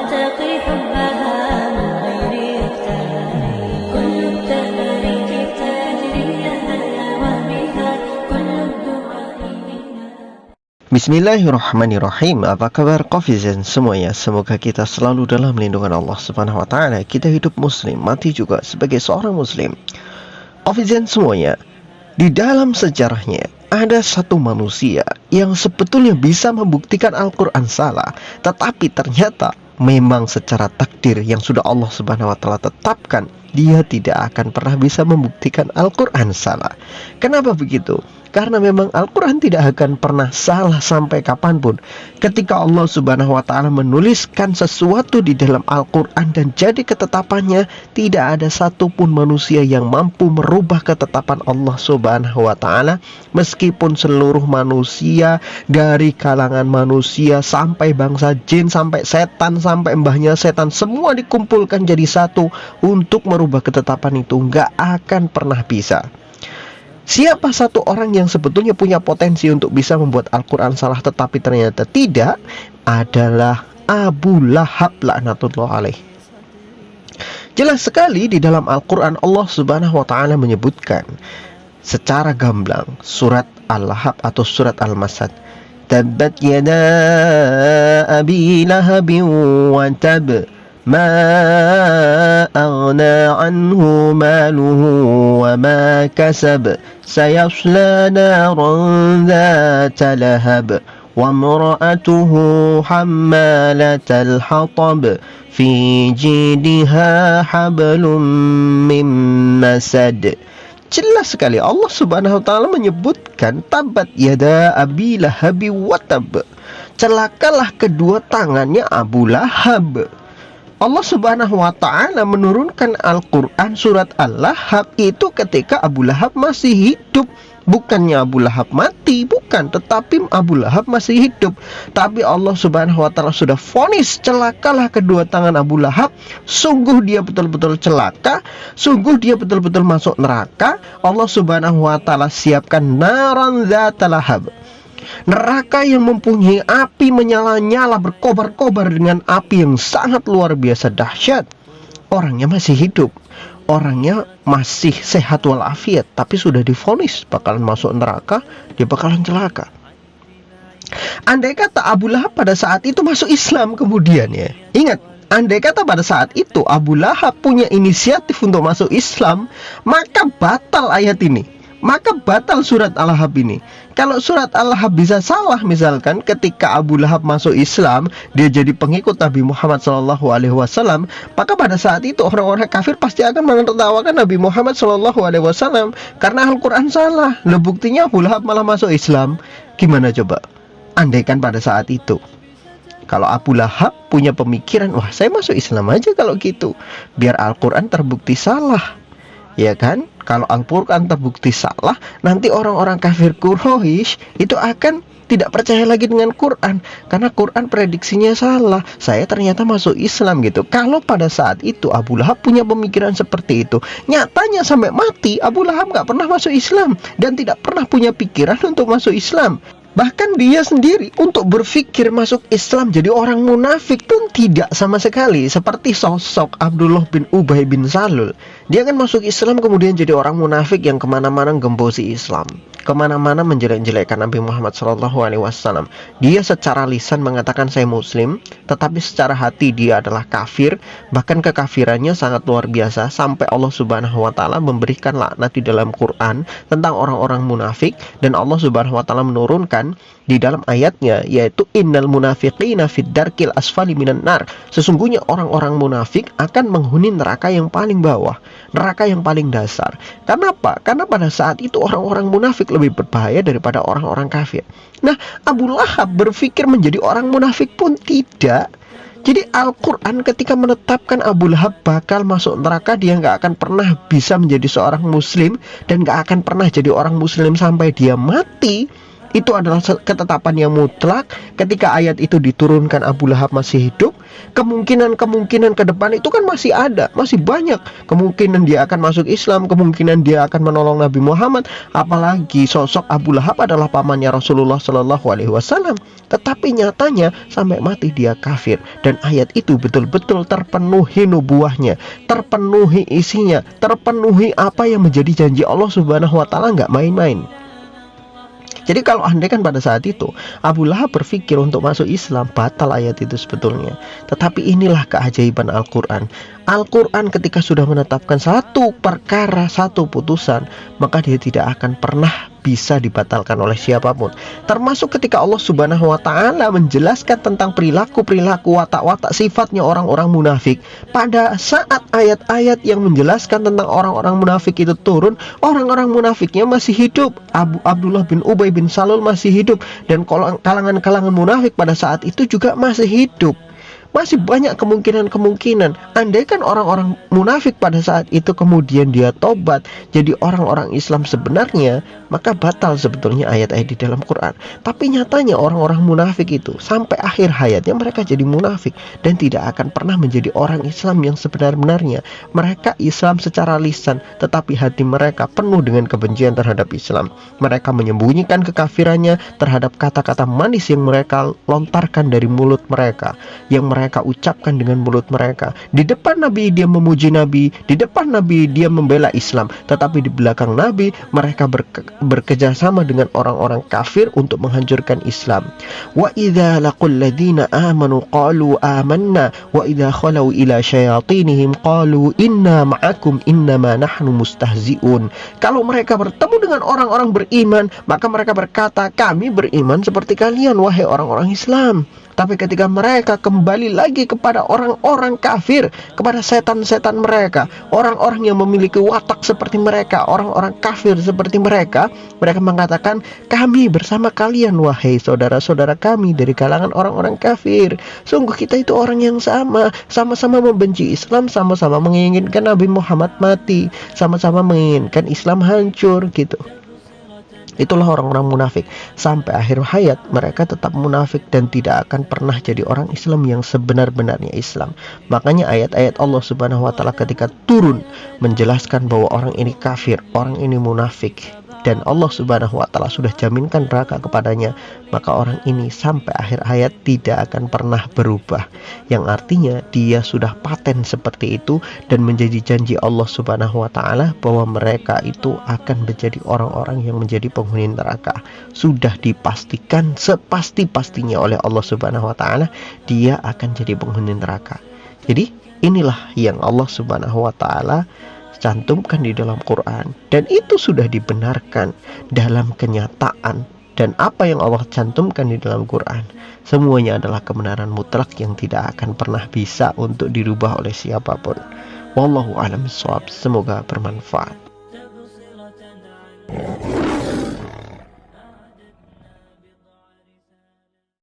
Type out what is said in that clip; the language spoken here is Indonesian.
وأعتقي حبها من غير اختياري كل التباريك تجري لها الهوى بها كل الدعاء منا. Bismillahirrahmanirrahim. Apa kabar Kofizen semuanya? Semoga kita selalu dalam lindungan Allah Subhanahu wa taala. Kita hidup muslim, mati juga sebagai seorang muslim. Kofizen semuanya, di dalam sejarahnya ada satu manusia yang sebetulnya bisa membuktikan Al-Quran salah, tetapi ternyata memang secara takdir yang sudah Allah Subhanahu wa taala tetapkan, dia tidak akan pernah bisa membuktikan Al-Quran salah. Kenapa begitu? Karena memang Al-Quran tidak akan pernah salah sampai kapanpun. Ketika Allah Subhanahu wa taala menuliskan sesuatu di dalam Al-Quran dan jadi ketetapannya, tidak ada satupun manusia yang mampu merubah ketetapan Allah Subhanahu wa taala. Meskipun seluruh manusia, dari kalangan manusia sampai bangsa jin, sampai setan, sampai mbahnya setan, semua dikumpulkan jadi satu untuk merubah ketetapan itu, nggak akan pernah bisa. Siapa satu orang yang sebetulnya punya potensi untuk bisa membuat Al-Quran salah tetapi ternyata tidak, adalah Abu Lahab laknatullah alaih. Jelas sekali di dalam Al-Quran Allah Subhanahu wa taala menyebutkan secara gamblang surat Al-Lahab atau surat Al-Masad. Tabbat yada abi lahabin wa tab ma aghna anhu maluhu wa ma kasab sayasla naran dhata lahab wa imra'atuhu hammalatal hatab fi jidha hablum min masad. Jelas sekali Allah Subhanahu wa taala menyebutkan tabat yada abi lahabi watab. Celakalah kedua tangannya Abu Lahab. Allah Subhanahu wa taala menurunkan Al-Quran surat Al-Lahab itu ketika Abu Lahab masih hidup. Bukannya Abu Lahab mati, bukan, tetapi Abu Lahab masih hidup. Tapi Allah Subhanahu wa taala sudah vonis, celakalah kedua tangan Abu Lahab. Sungguh dia betul-betul celaka, sungguh dia betul-betul masuk neraka. Allah Subhanahu wa taala siapkan naran dzata lahab, neraka yang mempunyai api menyala-nyala, berkobar-kobar dengan api yang sangat luar biasa dahsyat. Orangnya masih hidup, orangnya masih sehat walafiat, tapi sudah divonis bakalan masuk neraka, dia bakalan celaka. Andai kata Abu Lahab pada saat itu masuk Islam kemudian, ya, ingat, andai kata pada saat itu Abu Lahab punya inisiatif untuk masuk Islam, maka batal ayat ini, maka batal surat Al-Lahab ini. Kalau surat Al-Lahab bisa salah, misalkan ketika Abu Lahab masuk Islam, dia jadi pengikut Nabi Muhammad SAW, maka pada saat itu orang-orang kafir pasti akan menertawakan Nabi Muhammad SAW karena Al-Quran salah. Loh, buktinya Abu Lahab malah masuk Islam. Gimana coba? Andaikan pada saat itu kalau Abu Lahab punya pemikiran, wah saya masuk Islam aja kalau gitu, biar Al-Quran terbukti salah, ya kan? Kalau Al-Quran terbukti salah, nanti orang-orang kafir Quraisy itu akan tidak percaya lagi dengan Quran, karena Quran prediksinya salah. Saya ternyata masuk Islam gitu. Kalau pada saat itu Abu Lahab punya pemikiran seperti itu, nyatanya sampai mati Abu Lahab nggak pernah masuk Islam dan tidak pernah punya pikiran untuk masuk Islam. Bahkan dia sendiri untuk berpikir masuk Islam jadi orang munafik pun tidak sama sekali. Seperti sosok Abdullah bin Ubay bin Salul. Dia kan masuk Islam kemudian jadi orang munafik yang kemana-mana gembosi Islam, kemana-mana menjelek-jelekkan Nabi Muhammad SAW. Dia secara lisan mengatakan saya muslim, tetapi secara hati dia adalah kafir. Bahkan kekafirannya sangat luar biasa, sampai Allah Subhanahu wa taala memberikan laknat di dalam Quran tentang orang-orang munafik. Dan Allah Subhanahu wa taala menurunkan di dalam ayatnya, yaitu innal munafiqina fid darkil asfali minan nar. Sesungguhnya orang-orang munafik akan menghuni neraka yang paling bawah, neraka yang paling dasar. Kenapa? Karena pada saat itu orang-orang munafik lebih berbahaya daripada orang-orang kafir. Nah, Abu Lahab berpikir menjadi orang munafik pun tidak. Jadi Al-Quran ketika menetapkan Abu Lahab bakal masuk neraka, dia nggak akan pernah bisa menjadi seorang muslim dan nggak akan pernah jadi orang muslim sampai dia mati. Itu adalah ketetapan yang mutlak. Ketika ayat itu diturunkan Abu Lahab masih hidup, kemungkinan ke depan itu kan masih ada, masih banyak kemungkinan dia akan masuk Islam, kemungkinan dia akan menolong Nabi Muhammad. Apalagi sosok Abu Lahab adalah pamannya Rasulullah Shallallahu Alaihi Wasallam. Tetapi nyatanya sampai mati dia kafir. Dan ayat itu betul-betul terpenuhi nubuahnya, terpenuhi isinya, terpenuhi apa yang menjadi janji Allah Subhanahu Wa Taala, nggak main-main. Jadi kalau andai kan pada saat itu Abu Lahab berpikir untuk masuk Islam, batal ayat itu sebetulnya. Tetapi inilah keajaiban Al-Quran. Al-Quran ketika sudah menetapkan satu perkara, satu putusan, maka dia tidak akan pernah bisa dibatalkan oleh siapapun. Termasuk ketika Allah Subhanahu Wa Taala menjelaskan tentang perilaku-perilaku, watak-watak, sifatnya orang-orang munafik. Pada saat ayat-ayat yang menjelaskan tentang orang-orang munafik itu turun, orang-orang munafiknya masih hidup. Abdullah bin Ubay bin Salul masih hidup, dan kalangan-kalangan munafik pada saat itu juga masih hidup. Masih banyak kemungkinan. Andaikan orang-orang munafik pada saat itu kemudian dia tobat jadi orang-orang Islam sebenarnya, maka batal sebetulnya ayat-ayat di dalam Quran. Tapi nyatanya orang-orang munafik itu sampai akhir hayatnya mereka jadi munafik dan tidak akan pernah menjadi orang Islam yang sebenar-benarnya. Mereka Islam secara lisan, tetapi hati mereka penuh dengan kebencian terhadap Islam. Mereka menyembunyikan kekafirannya terhadap kata-kata manis yang mereka lontarkan dari mulut mereka, yang mereka ucapkan dengan mulut mereka. Di depan Nabi dia memuji Nabi, di depan Nabi dia membela Islam, tetapi di belakang Nabi mereka bekerjasama dengan orang-orang kafir untuk menghancurkan Islam. Wa idza laqul ladzina amanu qalu amanna wa idza khalu ila syayatinihim qalu inna ma'akum innama nahnu mustahzi'un. Kalau mereka bertemu dengan orang-orang beriman, maka mereka berkata, kami beriman seperti kalian wahai orang-orang Islam. Tapi ketika mereka kembali lagi kepada orang-orang kafir, kepada setan-setan mereka, orang-orang yang memiliki watak seperti mereka, orang-orang kafir seperti mereka, mereka mengatakan, kami bersama kalian wahai saudara-saudara kami dari kalangan orang-orang kafir. Sungguh kita itu orang yang sama-sama membenci Islam, sama-sama menginginkan Nabi Muhammad mati, sama-sama menginginkan Islam hancur gitu. Itulah orang-orang munafik. Sampai akhir hayat mereka tetap munafik dan tidak akan pernah jadi orang Islam yang sebenar-benarnya Islam. Makanya ayat-ayat Allah Subhanahu Wa Taala ketika turun menjelaskan bahwa orang ini kafir, orang ini munafik, dan Allah Subhanahu Wa Taala sudah jaminkan neraka kepadanya, maka orang ini sampai akhir hayat tidak akan pernah berubah. Yang artinya dia sudah paten seperti itu dan menjadi janji Allah Subhanahu Wa Taala bahwa mereka itu akan menjadi orang-orang yang menjadi penghuni neraka. Sudah dipastikan sepasti-pastinya oleh Allah Subhanahu Wa Taala dia akan jadi penghuni neraka. Jadi inilah yang Allah Subhanahu Wa Taala cantumkan di dalam Quran, dan itu sudah dibenarkan dalam kenyataan. Dan apa yang Allah cantumkan di dalam Quran, semuanya adalah kebenaran mutlak yang tidak akan pernah bisa untuk dirubah oleh siapapun. Wallahu a'lam bishawab. Semoga bermanfaat.